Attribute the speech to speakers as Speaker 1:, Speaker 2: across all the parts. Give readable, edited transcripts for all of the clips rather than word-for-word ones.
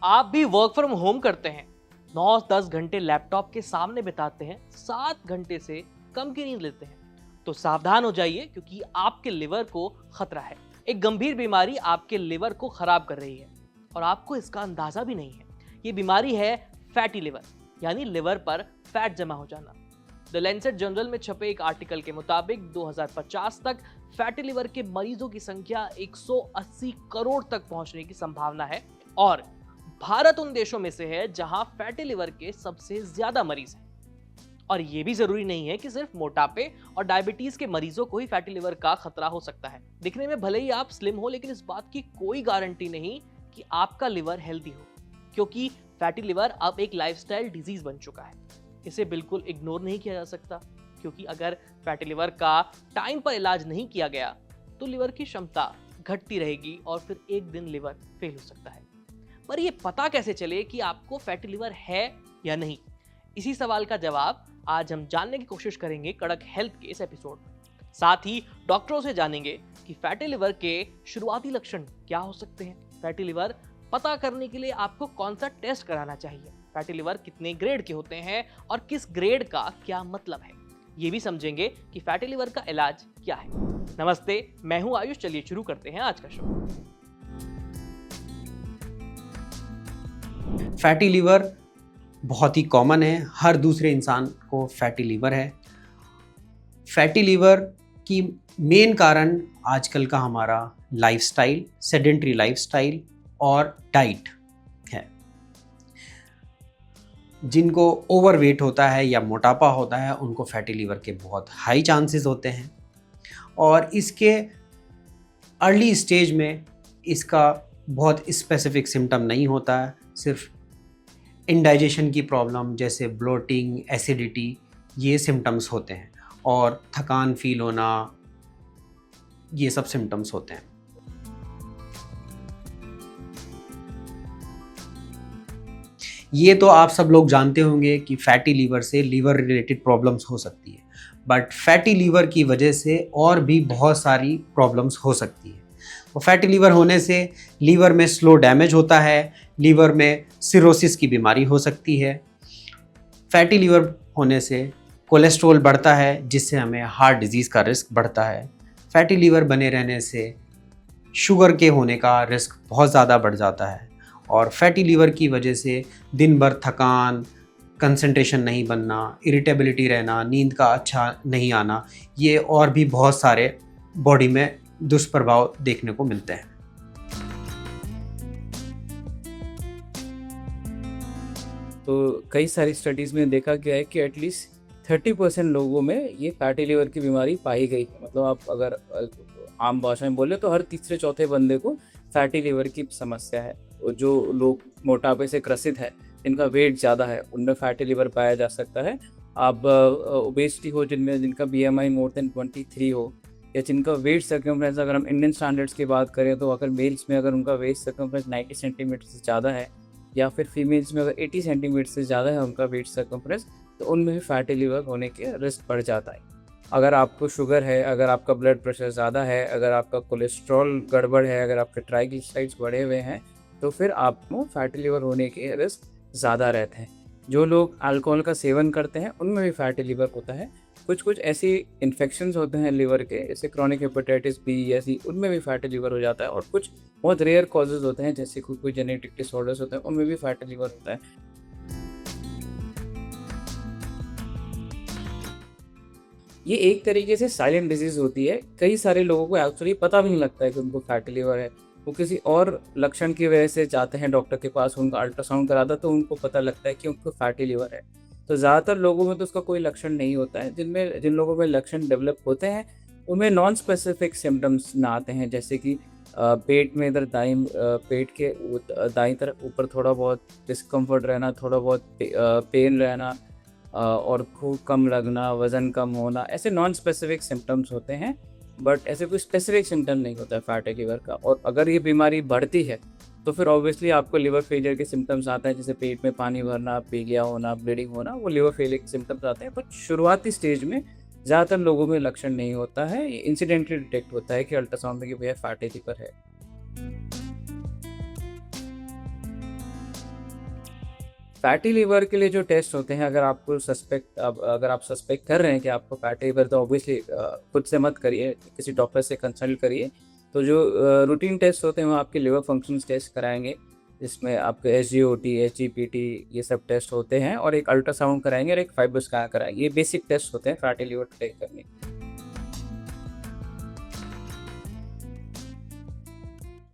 Speaker 1: आप भी work from home करते हैं, 9-10 घंटे लैपटॉप के सामने बिताते हैं, 7 घंटे से कम की नींद लेते हैं, तो सावधान हो जाइए क्योंकि आपके लिवर को खतरा है। एक गंभीर बीमारी आपके लिवर को खराब कर रही है और आपको इसका अंदाजा भी नहीं है। ये बीमारी है फैटी लिवर, यानी लिवर पर फैट जमा हो जाना। द लैंसेट जर्नल में छपे एक आर्टिकल के मुताबिक 2050 तक फैटी लिवर के मरीजों की संख्या 180 करोड़ तक पहुंचने की संभावना है और भारत उन देशों में से है जहां फैटी लिवर के सबसे ज्यादा मरीज हैं। और यह भी जरूरी नहीं है कि सिर्फ मोटापे और डायबिटीज के मरीजों को ही फैटी लिवर का खतरा हो सकता है। दिखने में भले ही आप स्लिम हो, लेकिन इस बात की कोई गारंटी नहीं कि आपका लिवर हेल्दी हो, क्योंकि फैटी लिवर अब एक लाइफस्टाइल डिजीज बन चुका है। इसे बिल्कुल इग्नोर नहीं किया जा सकता, क्योंकि अगर फैटी लिवर का टाइम पर इलाज नहीं किया गया तो लिवर की क्षमता घटती रहेगी और फिर एक दिन लिवर फेल हो सकता है। पर यह पता कैसे चले कि आपको फैटी लिवर है या नहीं? इसी सवाल का जवाब आज हम जानने की कोशिश करेंगे कड़क हेल्थ के इस एपिसोड में। साथ ही डॉक्टरों से जानेंगे कि फैटी लिवर के शुरुआती लक्षण क्या हो सकते हैं, फैटी लिवर पता करने के लिए आपको कौन सा टेस्ट कराना चाहिए, फैटी लिवर कितने ग्रेड के होते हैं और किस ग्रेड का क्या मतलब है, ये भी समझेंगे कि फैटी लिवर का इलाज क्या है। नमस्ते, मैं हूं आयुष। चलिए शुरू करते हैं आज का शो।
Speaker 2: फैटी लिवर बहुत ही कॉमन है, हर दूसरे इंसान को फैटी लिवर है। फैटी लिवर की मेन कारण आजकल का हमारा लाइफस्टाइल, सेडेंटरी लाइफस्टाइल और डाइट है। जिनको ओवरवेट होता है या मोटापा होता है उनको फैटी लिवर के बहुत हाई चांसेस होते हैं और इसके अर्ली स्टेज में इसका बहुत स्पेसिफिक सिम्टम नहीं होता है, सिर्फ इंडाइजेशन की प्रॉब्लम जैसे ब्लोटिंग, एसिडिटी, ये सिम्टम्स होते हैं और थकान फील होना, ये सब सिम्टम्स होते हैं। ये तो आप सब लोग जानते होंगे कि फैटी लीवर से लीवर रिलेटेड प्रॉब्लम्स हो सकती है, बट फैटी लीवर की वजह से और भी बहुत सारी प्रॉब्लम्स हो सकती है। तो फैटी लीवर होने से लीवर में स्लो डैमेज होता है, लीवर में सिरोसिस की बीमारी हो सकती है। फैटी लीवर होने से कोलेस्ट्रॉल बढ़ता है जिससे हमें हार्ट डिजीज़ का रिस्क बढ़ता है। फैटी लीवर बने रहने से शुगर के होने का रिस्क बहुत ज़्यादा बढ़ जाता है और फैटी लीवर की वजह से दिन भर थकान, कंसंट्रेशन नहीं बनना, इरिटेबिलिटी रहना, नींद का अच्छा नहीं आना, ये और भी बहुत सारे बॉडी में दुष्प्रभाव देखने को मिलते हैं।
Speaker 3: तो कई सारी स्टडीज़ में देखा गया है कि एटलीस्ट 30% लोगों में ये फैटी लिवर की बीमारी पाई गई है। मतलब आप अगर आम भाषा में बोले तो हर तीसरे चौथे बंदे को फैटी लिवर की समस्या है। और जो लोग मोटापे से ग्रसित है, जिनका वेट ज़्यादा है, उनमें फैटी लिवर पाया जा सकता है। आप ओबेसिटी हो, जिनका BMI मोर देन 23 हो, या जिनका वेट सर्कमफ्रेंस, अगर हम इंडियन स्टैंडर्ड्स की बात करें तो अगर मेल्स में अगर उनका वेट सर्कमफ्रेंस 90 सेंटीमीटर से ज़्यादा है या फिर फीमेल्स में अगर 80 सेंटीमीटर से ज़्यादा है उनका वेट सर्कमफ्रेंस, तो उनमें भी फैटी लिवर होने के रिस्क बढ़ जाता है। अगर आपको शुगर है, अगर आपका ब्लड प्रेशर ज़्यादा है, अगर आपका कोलेस्ट्रॉल गड़बड़ है, अगर आपके ट्राइग्लिसराइड्स बढ़े हुए हैं, तो फिर आपको फैटी लिवर होने के रिस्क ज़्यादा रहते हैं। जो लोग अल्कोहल का सेवन करते हैं उनमें भी फैटी लिवर होता है। कुछ ऐसी इन्फेक्शंस होते हैं लिवर के, जैसे क्रॉनिक हेपेटाइटिस बी ऐसी, उनमें भी फैटी लिवर हो जाता है। और कुछ बहुत रेयर कॉजेज़ होते हैं जैसे कोई जेनेटिक डिसऑर्डर्स होते हैं, उनमें भी फैटी लिवर होता है। ये एक तरीके से साइलेंट डिजीज़ होती है। कई सारे लोगों को एक्चुअली पता भी नहीं लगता है कि उनको फैटी लिवर है। वो किसी और लक्षण की वजह से जाते हैं डॉक्टर के पास, उनका अल्ट्रासाउंड कराता तो उनको पता लगता है कि उनको फैटी लिवर है। तो ज़्यादातर लोगों में तो उसका कोई लक्षण नहीं होता है। जिन लोगों में लक्षण डेवलप होते हैं उनमें नॉन स्पेसिफिक सिम्टम्स ना आते हैं, जैसे कि पेट में इधर पेट के दाईं तरफ ऊपर थोड़ा बहुत डिस्कम्फर्ट रहना, थोड़ा बहुत पेन रहना, और भूख कम लगना, वज़न कम होना, ऐसे नॉन स्पेसिफिक सिम्टम्स होते हैं। बट ऐसे कोई स्पेसिफिक सिम्टम नहीं होता है फैटी लिवर का। और अगर ये बीमारी बढ़ती है तो फिर ऑब्वियसली आपको लिवर फेलियर के सिम्टम्स आते हैं, जैसे पेट में पानी भरना, पीलिया होना, ब्लीडिंग होना, वो लिवर फेलियर के सिम्टम्स आते हैं। बट शुरुआती स्टेज में ज़्यादातर लोगों में लक्षण नहीं होता है। ये इंसिडेंटली डिटेक्ट होता है कि अल्ट्रासाउंड में कि भैया फैटी लिवर है। फैटी लीवर के लिए जो टेस्ट होते हैं, अगर आप सस्पेक्ट कर रहे हैं कि आपको फैटी लीवर, तो ऑब्वियसली खुद से मत करिए, किसी डॉक्टर से कंसल्ट करिए। तो जो रूटीन टेस्ट होते हैं वो आपके लिवर फंक्शंस टेस्ट कराएंगे, जिसमें आपके SGOT, SGPT ये सब टेस्ट होते हैं, और एक अल्ट्रासाउंड कराएंगे और एक फाइबर स्कैन कराएंगे। ये बेसिक टेस्ट होते हैं फैटी लीवर डिटेक्ट करने के।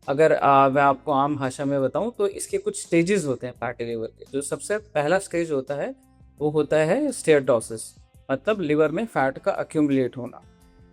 Speaker 3: अगर मैं आपको आम भाषा में बताऊं तो इसके कुछ स्टेजेस होते हैं फैटी लीवर के। जो सबसे पहला स्टेज होता है वो होता है स्टेatosis, मतलब लिवर में फैट का अक्यूमुलेट होना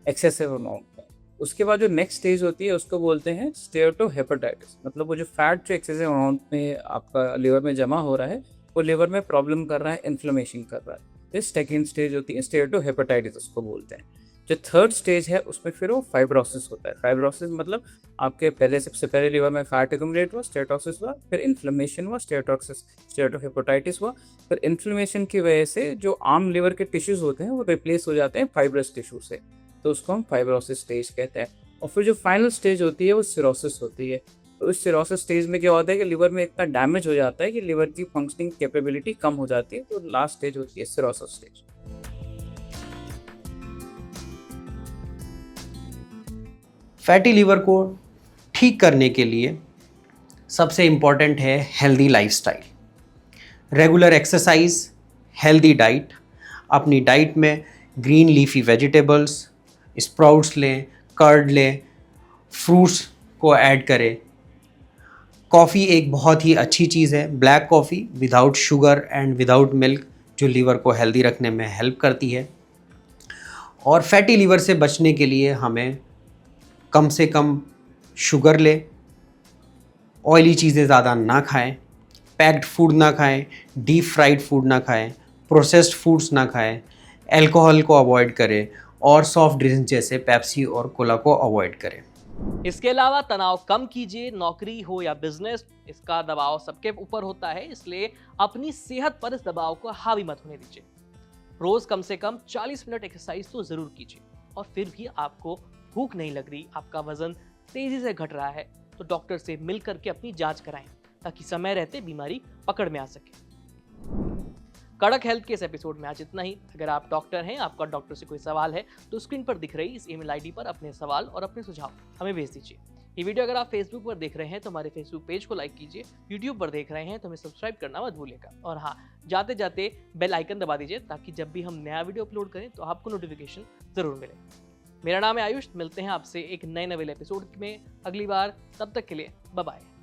Speaker 3: एक्सेसिव अमाउंट में। उसके बाद जो नेक्स्ट स्टेज होती है उसको बोलते हैं स्टेatohepatitis, मतलब वो जो फैट जो एक्सेसिव अमाउंट में आपका लिवर में जमा हो रहा है वो लिवर में प्रॉब्लम कर रहा है, इन्फ्लेमेशन कर रहा है। ये सेकेंड स्टेज होती है स्टेatohepatitis, उसको बोलते हैं। जो थर्ड स्टेज है उसमें फिर वो फाइब्रोसिस होता है। फाइब्रोसिस मतलब आपके सबसे पहले लिवर में फैट एक्यूमुलेट हुआ, स्टेatosis हुआ, फिर इन्फ्लेमेशन हुआ, स्टेatohepatitis हुआ, फिर इन्फ्लेमेशन की वजह से जो आम लिवर के टिश्यूज होते हैं वो रिप्लेस हो जाते हैं फाइब्रस टिश्यू से, तो उसको हम फाइब्रोसिस स्टेज कहते हैं। और फिर जो फाइनल स्टेज होती है वो सिरोसिस होती है। तो इस सिरोसिस स्टेज में क्या होता है कि लिवर में इतना डैमेज हो जाता है कि लिवर की फंक्शनिंग कैपेबिलिटी कम हो जाती है, तो लास्ट स्टेज होती है सिरोसिस स्टेज।
Speaker 2: फैटी लीवर को ठीक करने के लिए सबसे इम्पॉर्टेंट है healthy lifestyle, regular exercise, healthy diet. अपनी डाइट में ग्रीन लीफी वेजिटेबल्स, स्प्राउट्स लें, कर्ड लें, फ्रूट्स को ऐड करें। कॉफ़ी एक बहुत ही अच्छी चीज़ है, black coffee without sugar and without milk, जो लीवर को हेल्दी रखने में हेल्प करती है। और फैटी लीवर से बचने के लिए हमें कम से कम शुगर ले, ऑयली चीज़ें ज़्यादा ना खाएं, पैक्ड फूड ना खाएं, डीप फ्राइड फूड ना खाएं, प्रोसेस्ड फूड्स ना खाएं, अल्कोहल को अवॉइड करें और सॉफ्ट ड्रिंक्स जैसे पेप्सी और कोला को अवॉइड करें।
Speaker 1: इसके अलावा तनाव कम कीजिए। नौकरी हो या बिजनेस, इसका दबाव सबके ऊपर होता है, इसलिए अपनी सेहत पर इस दबाव को हावी मत होने दीजिए। रोज कम से कम 40 मिनट एक्सरसाइज तो जरूर कीजिए। और फिर भी आपको भूख नहीं लग रही, आपका वजन तेजी से घट रहा है, तो डॉक्टर से मिल करके अपनी जांच कराएं, ताकि समय रहते बीमारी पकड़ में आ सके। कड़क हेल्थ के इस एपिसोड में आज इतना ही। अगर आप डॉक्टर हैं, आपका डॉक्टर से कोई सवाल है, तो स्क्रीन पर दिख रही इस ईमेल आईडी पर अपने सवाल और अपने सुझाव हमें भेज दीजिए। ये वीडियो अगर आप फेसबुक पर देख रहे हैं तो हमारे फेसबुक पेज को लाइक कीजिए, यूट्यूब पर देख रहे हैं तो हमें सब्सक्राइब करना मत भूलिएगा। और हाँ, जाते जाते बेल आइकन दबा दीजिए, ताकि जब भी हम नया वीडियो अपलोड करें तो आपको नोटिफिकेशन जरूर मिले। मेरा नाम है आयुष, मिलते हैं आपसे एक नए नवेले एपिसोड में अगली बार। तब तक के लिए बाय बाय।